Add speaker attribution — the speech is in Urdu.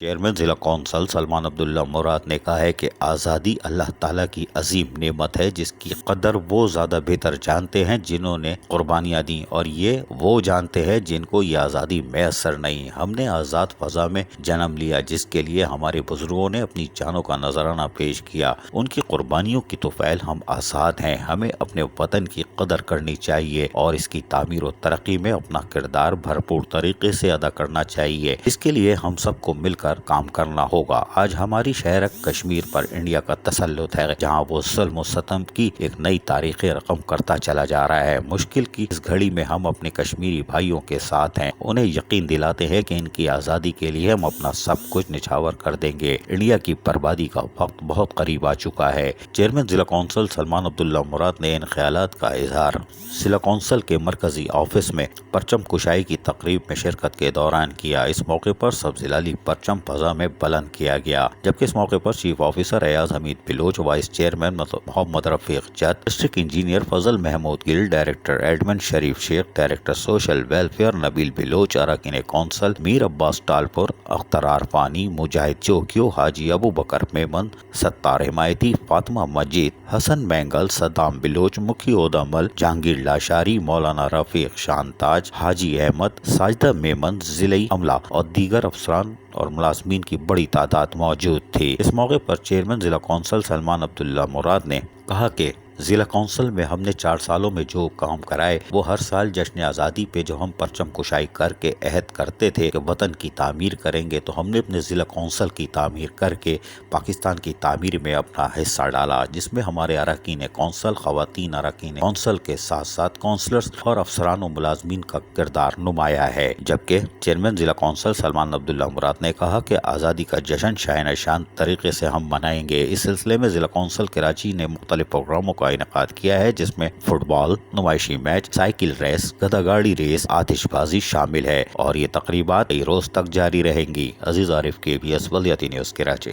Speaker 1: چیئرمین ضلع کونسل سلمان عبداللہ مراد نے کہا ہے کہ آزادی اللہ تعالیٰ کی عظیم نعمت ہے جس کی قدر وہ زیادہ بہتر جانتے ہیں جنہوں نے قربانیاں دیں، اور یہ وہ جانتے ہیں جن کو یہ آزادی میسر نہیں۔ ہم نے آزاد فضا میں جنم لیا جس کے لیے ہمارے بزرگوں نے اپنی جانوں کا نذرانہ پیش کیا، ان کی قربانیوں کی تو فعل ہم آزاد ہیں۔ ہمیں اپنے وطن کی قدر کرنی چاہیے اور اس کی تعمیر و ترقی میں اپنا کردار بھرپور طریقے سے ادا کرنا چاہیے۔ اس کے لیے ہم سب کو مل کر کام کرنا ہوگا۔ آج ہماری شہر کشمیر پر انڈیا کا تسلط ہے، جہاں وہ ظلم و ستم کی ایک نئی تاریخ رقم کرتا چلا جا رہا ہے۔ مشکل کی اس گھڑی میں ہم اپنے کشمیری بھائیوں کے ساتھ ہیں، انہیں یقین دلاتے ہیں کہ ان کی آزادی کے لیے ہم اپنا سب کچھ نچھاور کر دیں گے۔ انڈیا کی بربادی کا وقت بہت قریب آ چکا ہے۔ چیئرمین ضلع کونسل سلمان عبداللہ مراد نے ان خیالات کا اظہار ضلع کونسل کے مرکزی آفس میں پرچم کشائی کی تقریب میں شرکت کے دوران کیا۔ اس موقع پر سب ضلعی پرچم فضا میں بلند کیا گیا، جبکہ اس موقع پر چیف آفیسر ایاز حمید بلوچ، وائس چیئرمین محمد رفیق جت، ڈسٹرکٹ انجینئر فضل محمود گل، ڈائریکٹر ایڈمن شریف شیخ، ڈائریکٹر سوشل ویلفیئر نبیل بلوچ، اراکین کونسل میر عباس ٹالپور، اختر عرفانی، مجاہد چوکیو، حاجی ابو بکر میمن، ستار حمایتی، فاطمہ مجید، حسن مینگل، صدام بلوچ، مکھی عہدہ مل، جہانگیر لاشاری، مولانا رفیق شانتاج، حاجی احمد، ساجدہ میمن، ضلعی عملہ اور دیگر افسران اور ملازمین کی بڑی تعداد موجود تھی۔ اس موقع پر چیئرمین ضلع کونسل سلمان عبداللہ مراد نے کہا کہ ضلع کونسل میں ہم نے 4 سالوں میں جو کام کرائے وہ ہر سال جشن آزادی پہ جو ہم پرچم کشائی کر کے عہد کرتے تھے کہ وطن کی تعمیر کریں گے، تو ہم نے اپنے ضلع کونسل کی تعمیر کر کے پاکستان کی تعمیر میں اپنا حصہ ڈالا، جس میں ہمارے اراکین کونسل، خواتین اراکین کونسل کے ساتھ ساتھ کونسلرز اور افسران و ملازمین کا کردار نمایاں ہے۔ جبکہ چیئرمین ضلع کونسل سلمان عبداللہ مراد نے کہا کہ آزادی کا جشن شاہین شان طریقے سے ہم منائیں گے۔ اس سلسلے میں ضلع کونسل کراچی نے مختلف پروگراموں کا انعقاد کیا ہے، جس میں فٹ بال، نمائشی میچ، سائیکل ریس، گدا گاڑی ریس، آتش بازی شامل ہے، اور یہ تقریبات کئی روز تک جاری رہیں گی۔ عزیز عارف، KBS بلدیاتی نیوز، کراچی۔